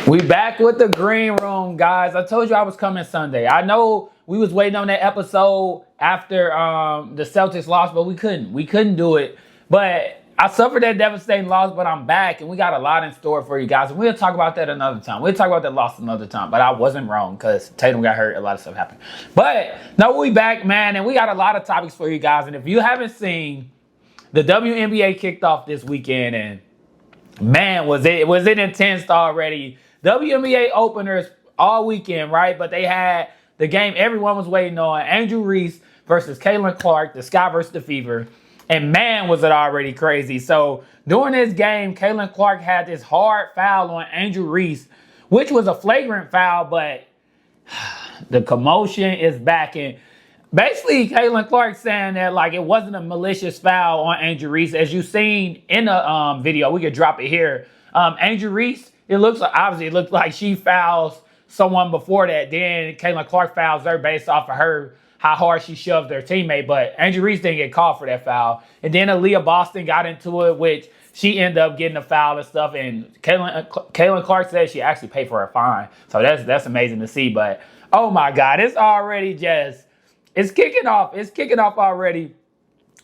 We back with the green room, guys. I told you I was coming Sunday. I know we was waiting on that episode after the Celtics lost, but we couldn't. We couldn't do it. But I suffered that devastating loss, but I'm back, and we got a lot in store for you guys. And we'll talk about that another time. We'll talk about that loss another time. But I wasn't wrong because Tatum got hurt. A lot of stuff happened. But no, we back, man, and we got a lot of topics for you guys. And if you haven't seen, the WNBA kicked off this weekend, and man, was it intense already. WNBA openers all weekend, right? But they had the game everyone was waiting on. Angel Reese versus Caitlin Clark, the Sky versus the Fever. And man, was it already crazy. So during this game, Caitlin Clark had this hard foul on Angel Reese, which was a flagrant foul, but the commotion is back. And basically, Caitlin Clark saying that like it wasn't a malicious foul on Angel Reese. As you've seen in the video, we could drop it here. Angel Reese, it looks like she fouls someone before that. Then Caitlin Clark fouls her based off of her how hard she shoved their teammate. But Angel Reese didn't get called for that foul. And then Aaliyah Boston got into it, which she ended up getting a foul and stuff. And Caitlin Clark said she actually paid for her fine. So that's amazing to see. But oh my God, it's already just it's kicking off. It's kicking off already.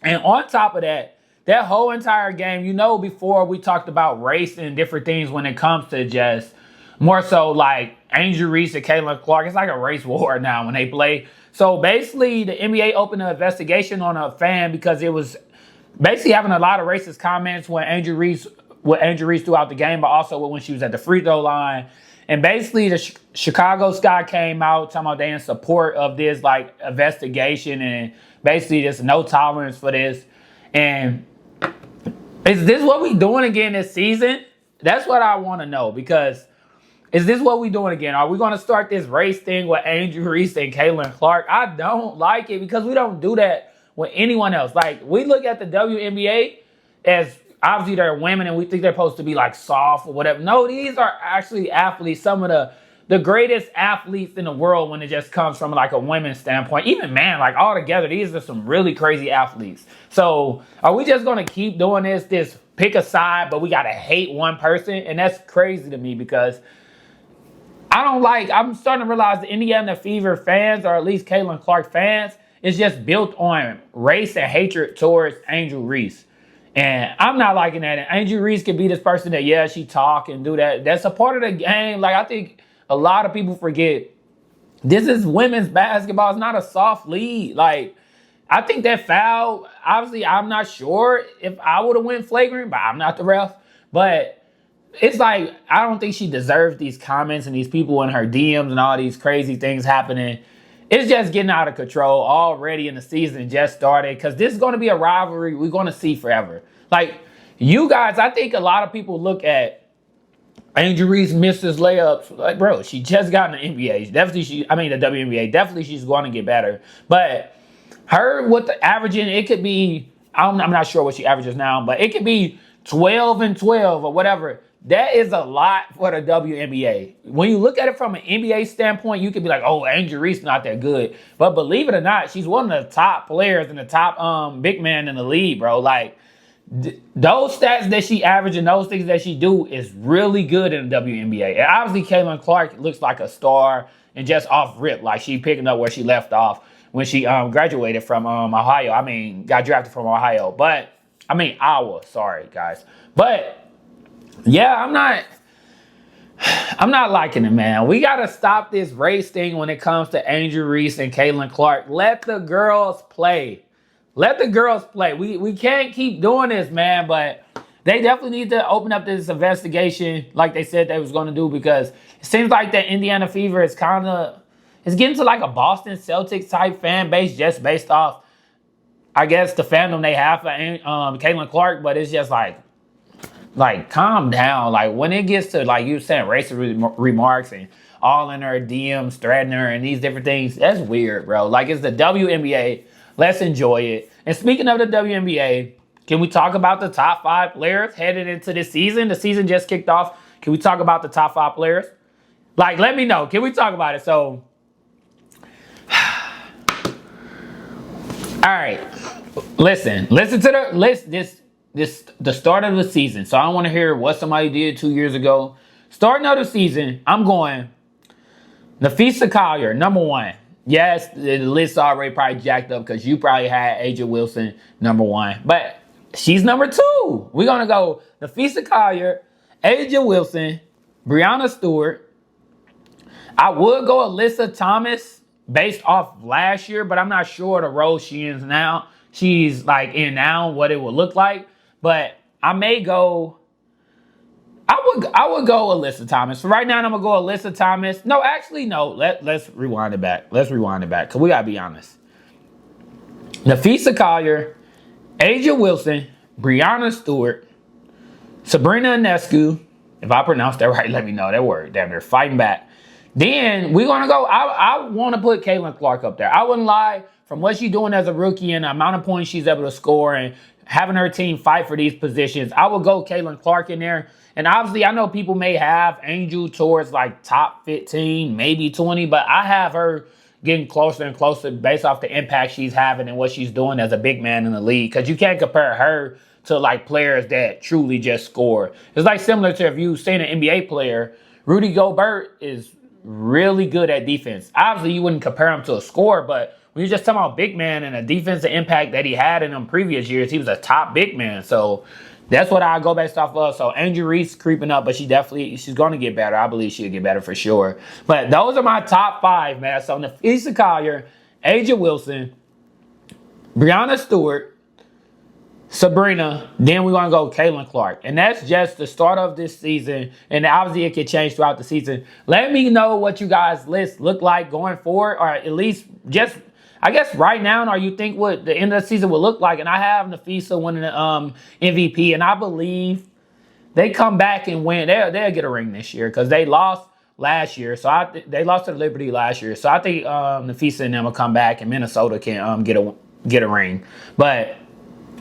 And on top of that, that whole entire game, you know, before we talked about race and different things when it comes to just more so like Angel Reese and Caitlin Clark. It's like a race war now when they play. So basically, the NBA opened an investigation on a fan because it was basically having a lot of racist comments when Angel Reese throughout the game, but also when she was at the free throw line. And basically, the Chicago Sky came out talking about they in support of this like investigation and basically just no tolerance for this. And is this what we doing again this season? That's what I want to know, because is this what we doing again? Are we going to start this race thing with Angel Reese and Caitlin Clark? I don't like it because we don't do that with anyone else. Like, we look at the WNBA as obviously they're women and we think they're supposed to be like soft or whatever. No, these are actually athletes, some of the greatest athletes in the world when it just comes from like a women's standpoint. Even man, like all together, these are some really crazy athletes. So are we just going to keep doing this pick a side, but we got to hate one person? And that's crazy to me because I'm starting to realize the Indiana Fever fans, or at least Caitlin Clark fans, is just built on race and hatred towards Angel Reese. And I'm not liking that. And Angel Reese could be this person that, yeah, she talk and do that. That's a part of the game. Like, I think a lot of people forget this is women's basketball. It's not a soft league. Like, I think that foul, obviously, I'm not sure if I would have went flagrant, but I'm not the ref. But it's like, I don't think she deserves these comments and these people in her DMs and all these crazy things happening. It's just getting out of control already, and the season just started, because this is going to be a rivalry we're going to see forever. Like, you guys, I think a lot of people look at Angel Reese misses layups. Like, bro, she just got in the NBA. The WNBA. Definitely she's going to get better. But her with the averaging, it could be, I'm not sure what she averages now, but it could be 12 and 12 or whatever. That is a lot for the WNBA. When you look at it from an NBA standpoint, you could be like, oh, Angel Reese not that good. But believe it or not, she's one of the top players and the top big man in the league, bro. Like, those stats that she averages and those things that she do is really good in the WNBA. And obviously, Caitlin Clark looks like a star and just off rip, like she picking up where she left off when she graduated from Ohio. Got drafted from Ohio. Iowa. Sorry, guys. But yeah, I'm not liking it, man. We got to stop this race thing when it comes to Angel Reese and Caitlin Clark. Let the girls play. Let the girls play. We can't keep doing this, man, but they definitely need to open up this investigation like they said they was going to do, because it seems like the Indiana Fever is it's getting to like a Boston Celtics type fan base just based off, I guess, the fandom they have for Caitlin Clark, but it's just like, calm down. Like, when it gets to, like you saying, racist remarks and all in her DMs, threatening her and these different things, that's weird, bro. Like, it's the WNBA. Let's enjoy it. And speaking of the WNBA, can we talk about the top 5 players headed into this season? The season just kicked off. Can we talk about the top 5 players? Like, let me know. Can we talk about it? So, all right. Listen to the list. The start of the season. So I want to hear what somebody did 2 years ago. Starting of the season, I'm going Nafisa Collier, number one. Yes, the list already probably jacked up because you probably had Aja Wilson number one. But she's number two. We're going to go Nafisa Collier, Aja Wilson, Breonna Stewart. I would go Alyssa Thomas based off last year, but I'm not sure the role she is now. She's like in now, what it would look like. But I may go... I would go Alyssa Thomas. So right now, I'm gonna go Alyssa Thomas. No, actually, no. Let's rewind it back. Let's rewind it back because we gotta be honest. Nafisa Collier, Aja Wilson, Breonna Stewart, Sabrina Ionescu. If I pronounced that right, let me know. That word, damn, they're fighting back. Then we're gonna go. I want to put Caitlin Clark up there. I wouldn't lie. From what she's doing as a rookie and the amount of points she's able to score and having her team fight for these positions, I would go Caitlin Clark in there. And obviously, I know people may have Angel towards like top 15, maybe 20, but I have her getting closer and closer based off the impact she's having and what she's doing as a big man in the league. Because you can't compare her to like players that truly just score. It's like similar to if you've seen an NBA player, Rudy Gobert is really good at defense. Obviously, you wouldn't compare him to a scorer, but when you're just talking about big man and the defensive impact that he had in them previous years, he was a top big man. So that's what I go based off of. So Angel Reese creeping up, but she's going to get better. I believe she'll get better for sure. But those are my top five, man. So Nafisa Collier, Aja Wilson, Breonna Stewart, Sabrina, then we're going to go Caitlin Clark. And that's just the start of this season. And obviously it can change throughout the season. Let me know what you guys' list look like going forward, or at least just, I guess right now, or you think what the end of the season will look like. And I have Nafisa winning the MVP, and I believe they come back and win. They'll get a ring this year because they lost last year. So they lost to Liberty last year. So I think Nafisa and them will come back, and Minnesota can get a ring. But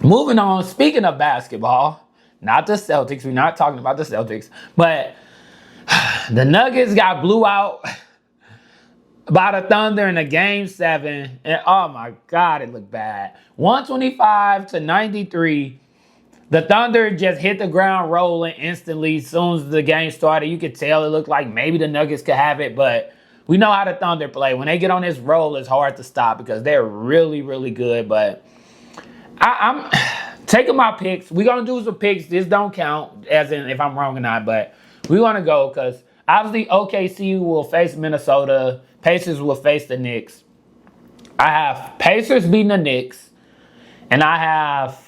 moving on, speaking of basketball, not the Celtics. We're not talking about the Celtics, but the Nuggets got blew out by the Thunder in a Game 7. And oh my God, it looked bad. 125-93. The Thunder just hit the ground rolling instantly as soon as the game started. You could tell it looked like maybe the Nuggets could have it, but we know how the Thunder play. When they get on this roll, it's hard to stop because they're really, really good. But I'm taking my picks. We're going to do some picks. This don't count as in if I'm wrong or not, but we want to go because obviously OKC will face Minnesota. Pacers will face the Knicks. I have Pacers beating the Knicks, and I have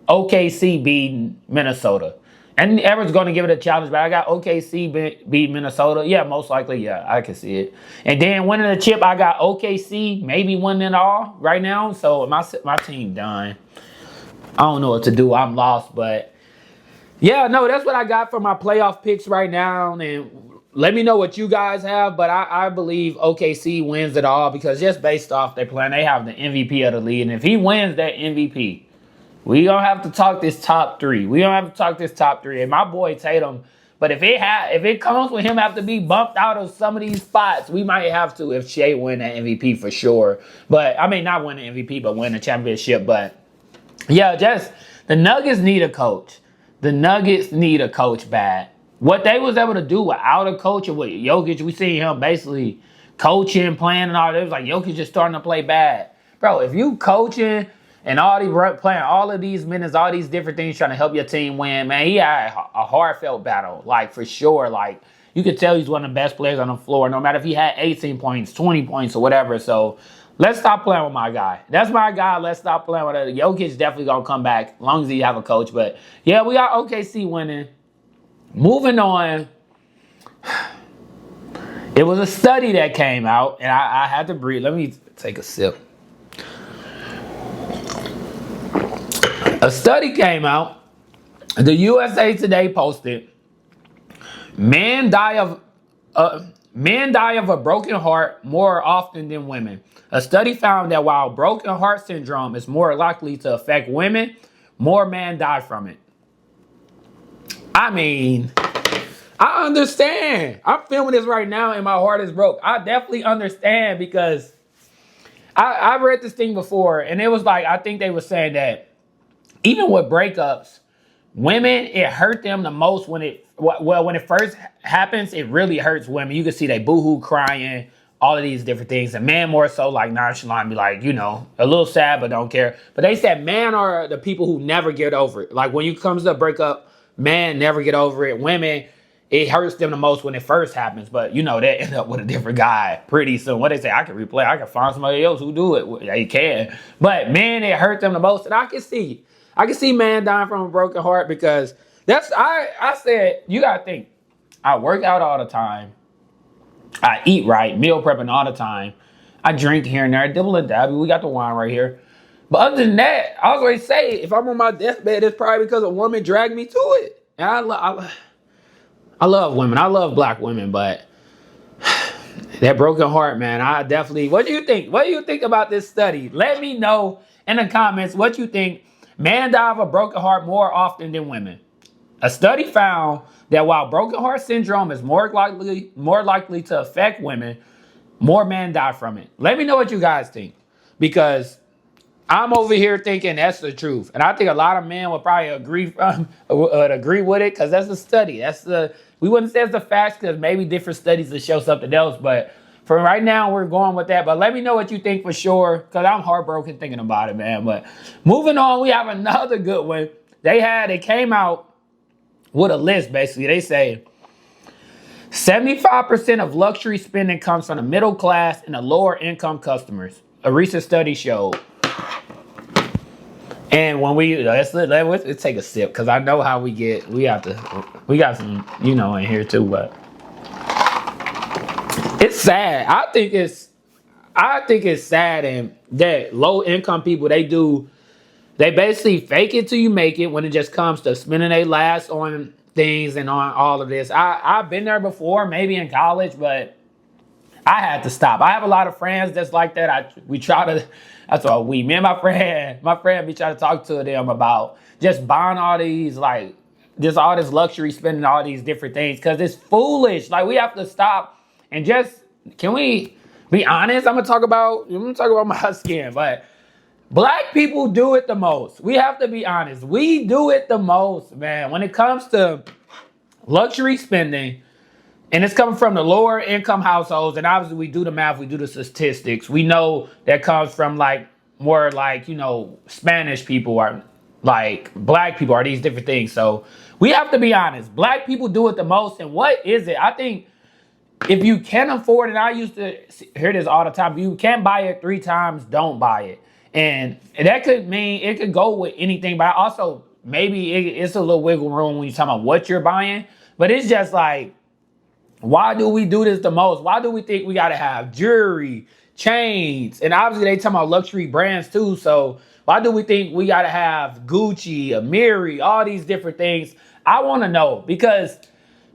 OKC beating Minnesota. And Everett's going to give it a challenge, but I got OKC beat Minnesota. Yeah, most likely, yeah, I can see it. And then winning the chip, I got OKC maybe winning it all right now. So my team done. I don't know what to do. I'm lost, but yeah, no, that's what I got for my playoff picks right now. And let me know what you guys have, but I believe OKC wins it all because just based off their plan, they have the MVP of the league. And if he wins that MVP, we don't have to talk this top three. And my boy Tatum, but if it comes with him have to be bumped out of some of these spots, we might have to if Shea win that MVP for sure. But I mean, not win the MVP, but win the championship. But yeah, just the Nuggets need a coach. The Nuggets need a coach bad. What they was able to do without a coach and with Jokic, we see him basically coaching, playing, and all that. It was like Jokic just starting to play bad. Bro, if you coaching and playing all of these minutes, all these different things trying to help your team win, man, he had a heartfelt battle, like for sure. Like you could tell he's one of the best players on the floor, no matter if he had 18 points, 20 points, or whatever. So let's stop playing with my guy. That's my guy. Let's stop playing with it. Jokic definitely going to come back as long as he have a coach. But yeah, we got OKC winning. Moving on, it was a study that came out, and I had to breathe. Let me take a sip. A study came out. The USA Today posted, men die of a broken heart more often than women. A study found that while broken heart syndrome is more likely to affect women, more men die from it. I mean, I understand. I'm filming this right now and my heart is broke. I definitely understand because I read this thing before and it was like, I think they were saying that even with breakups, women, it hurt them the most when it first happens. It really hurts women. You can see they boohoo crying, all of these different things. And men more so like nonchalant, be like, a little sad but don't care. But they said men are the people who never get over it. Like when you comes to a breakup, men never get over it. Women, it hurts them the most when it first happens. But they end up with a different guy pretty soon. What they say, I can replay. I can find somebody else who do it. They can. But men, it hurt them the most. And I can see man dying from a broken heart because I said, you gotta think. I work out all the time. I eat right, meal prepping all the time. I drink here and there, dibble and dabble. We got the wine right here. But other than that, I always say, if I'm on my deathbed, it's probably because a woman dragged me to it. And I love women. I love black women, but that broken heart, man, I definitely... What do you think? What do you think about this study? Let me know in the comments what you think. Men die of a broken heart more often than women. A study found that while broken heart syndrome is more likely to affect women, more men die from it. Let me know what you guys think, because I'm over here thinking that's the truth, and I think a lot of men would probably agree with it because that's the study. We wouldn't say it's the facts because maybe different studies will show something else, but for right now we're going with that. But let me know what you think for sure, because I'm heartbroken thinking about it, man. But moving on, we have another good one. They came out with a list, basically. They say 75% of luxury spending comes from the middle class and the lower income customers. A recent study showed. And when let's take a sip, because I know how we get. We got some, in here too, but it's sad. I think it's sad, and that low income people, they basically fake it till you make it when it just comes to spending their last on things and on all of this. I've been there before, maybe in college, but I had to stop. I have a lot of friends that's like that. Me and my friend be trying to talk to them about just buying all these, all this luxury, spending all these different things, because it's foolish. Like, we have to stop and can we be honest? I'm gonna talk about my skin, but black people do it the most. We have to be honest. We do it the most, man. When it comes to luxury spending, and it's coming from the lower income households, and obviously we do the math, we do the statistics. We know that comes from more Spanish people or black people or these different things. So we have to be honest. Black people do it the most. And what is it? I think if you can afford it, I used to hear this all the time, if you can't buy it 3 times, don't buy it. And that could mean it could go with anything, but also maybe it's a little wiggle room when you're talking about what you're buying. But it's just why do we do this the most? Why do we think we got to have jewelry, chains? And obviously they talking about luxury brands too. So why do we think we got to have Gucci, Amiri, all these different things? I want to know, because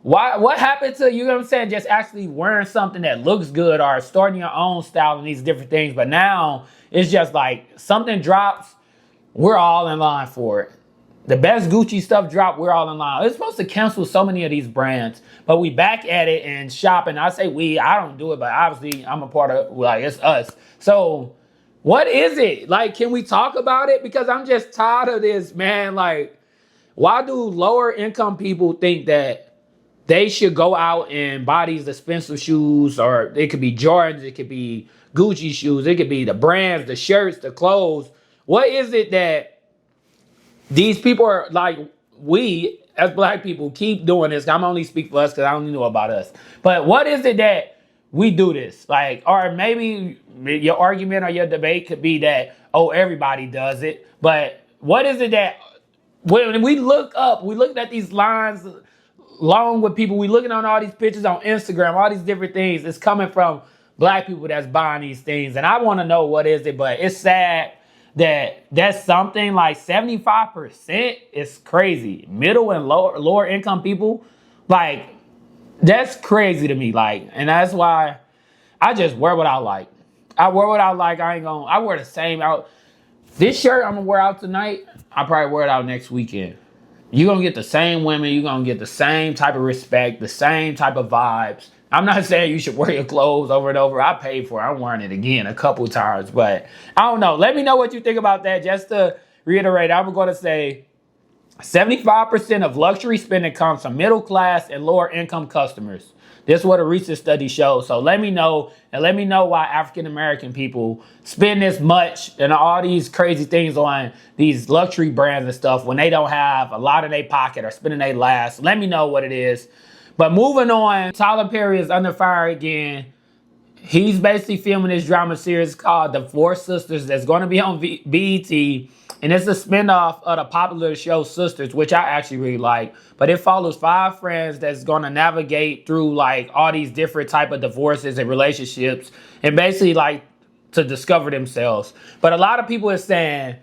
what happened to, just actually wearing something that looks good or starting your own style and these different things? But now it's just something drops, we're all in line for it. The best Gucci stuff drop, we're all in line. It's supposed to cancel so many of these brands, but we back at it and shopping. I say I don't do it, but obviously I'm a part of, it's us. So what is it? Can we talk about it? Because I'm just tired of this, man. Why do lower income people think that they should go out and buy these expensive shoes, or it could be Jordans, it could be Gucci shoes, it could be the brands, the shirts, the clothes. What is it that these people are we as black people keep doing this? I'm only speak for us because I only know about us. But what is it that we do this? Or maybe your argument or your debate could be that, everybody does it. But what is it that when we look at these lines along with people, we looking on all these pictures on Instagram, all these different things, it's coming from black people that's buying these things. And I want to know what is it, but it's sad that's something 75% is crazy. Middle and lower income people, that's crazy to me. And that's why I just wear what I like. I wear what I like. I wear the same out. This shirt I'm gonna wear out tonight, I'll probably wear it out next weekend. You're going to get the same women. You're going to get the same type of respect, the same type of vibes. I'm not saying you should wear your clothes over and over. I paid for it. I'm wearing it again a couple times. But I don't know. Let me know what you think about that. Just to reiterate, I'm going to say 75% of luxury spending comes from middle class and lower income customers. This is what a recent study shows. So let me know, and let me know why African American people spend this much and all these crazy things on these luxury brands and stuff when they don't have a lot in their pocket or spending their last. Let me know what it is. But moving on, Tyler Perry is under fire again. He's basically filming this drama series called Divorce Sisters that's going to be on BET. And it's a spinoff of the popular show Sisters, which I actually really like. But it follows 5 friends that's going to navigate through like all these different type of divorces and relationships and basically like to discover themselves. But a lot of people are saying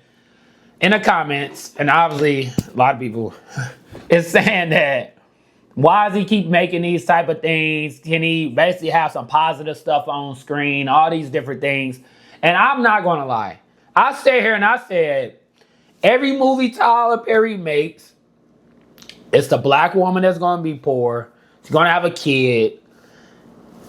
in the comments, and obviously a lot of people is saying that why does he keep making these type of things? Can he basically have some positive stuff on screen? All these different things. And I'm not going to lie. I stay here and I said, every movie Tyler Perry makes, it's the black woman that's going to be poor. She's going to have a kid.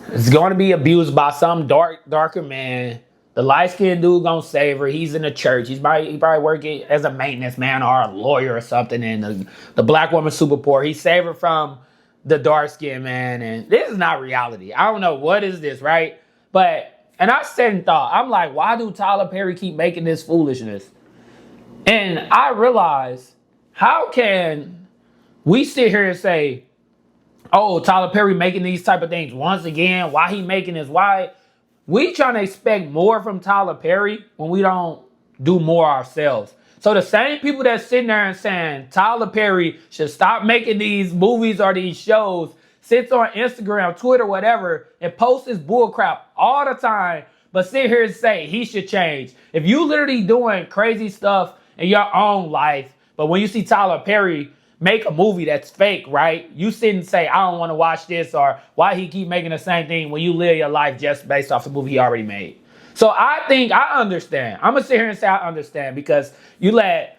It's going to be abused by some darker man. The light-skinned dude going to save her. He's in the church. He probably working as a maintenance man or a lawyer or something. And the black woman's super poor. He saved her from the dark-skinned man. And this is not reality. I don't know what is this, right? And I said and thought, I'm like, why do Tyler Perry keep making this foolishness? And I realized, how can we sit here and say, oh, Tyler Perry making these type of things once again? Why he making this? Why we trying to expect more from Tyler Perry when we don't do more ourselves? So the same people that's sitting there and saying Tyler Perry should stop making these movies or these shows, sits on Instagram, Twitter, whatever, and posts this bullcrap all the time, but sit here and say he should change. If you literally doing crazy stuff in your own life, but when you see Tyler Perry make a movie that's fake, right? You sit and say, I don't want to watch this, or why he keep making the same thing when you live your life just based off the movie he already made. So I think I understand. I'm going to sit here and say I understand because you let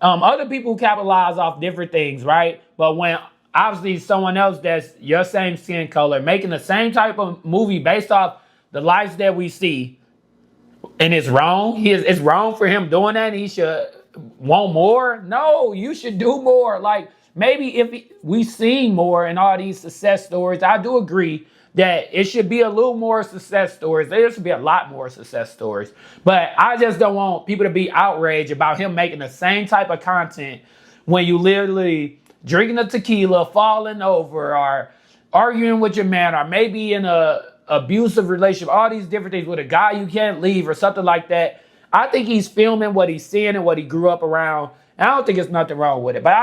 other people capitalize off different things, right? But when obviously someone else that's your same skin color making the same type of movie based off the lives that we see, and it's wrong. It's wrong for him doing that. And he should want more. No, you should do more. Like maybe if we see more in all these success stories, I do agree that it should be a little more success stories. There should be a lot more success stories. But I just don't want people to be outraged about him making the same type of content when you literally drinking a tequila, falling over, or arguing with your man, or maybe in a abusive relationship, all these different things with a guy you can't leave or something like that. I think he's filming what he's seeing and what he grew up around. And I don't think there's nothing wrong with it. But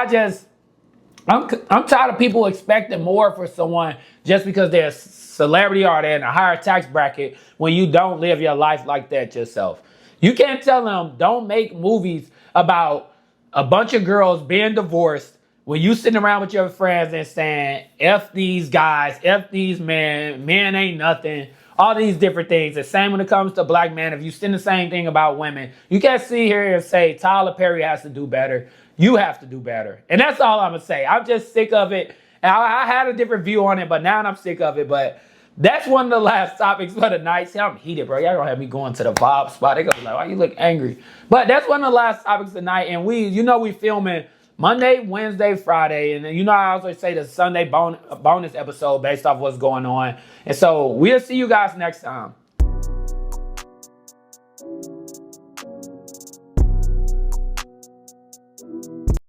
I'm tired of people expecting more for someone just because they're a celebrity or they're in a higher tax bracket when you don't live your life like that yourself. You can't tell them don't make movies about a bunch of girls being divorced when you sitting around with your friends and saying, F these guys, F these men ain't nothing, all these different things. The same when it comes to black men. If you saying the same thing about women, you can't sit here and say Tyler Perry has to do better. You have to do better. And that's all I'm going to say. I'm just sick of it. And I had a different view on it, but now I'm sick of it. But that's one of the last topics for the night. See, I'm heated, bro. Y'all going to have me going to the Bob spot. They're going to be like, why you look angry? But that's one of the last topics tonight. And we filming Monday, Wednesday, Friday. And then, I always say the Sunday bonus episode based off what's going on. And so we'll see you guys next time.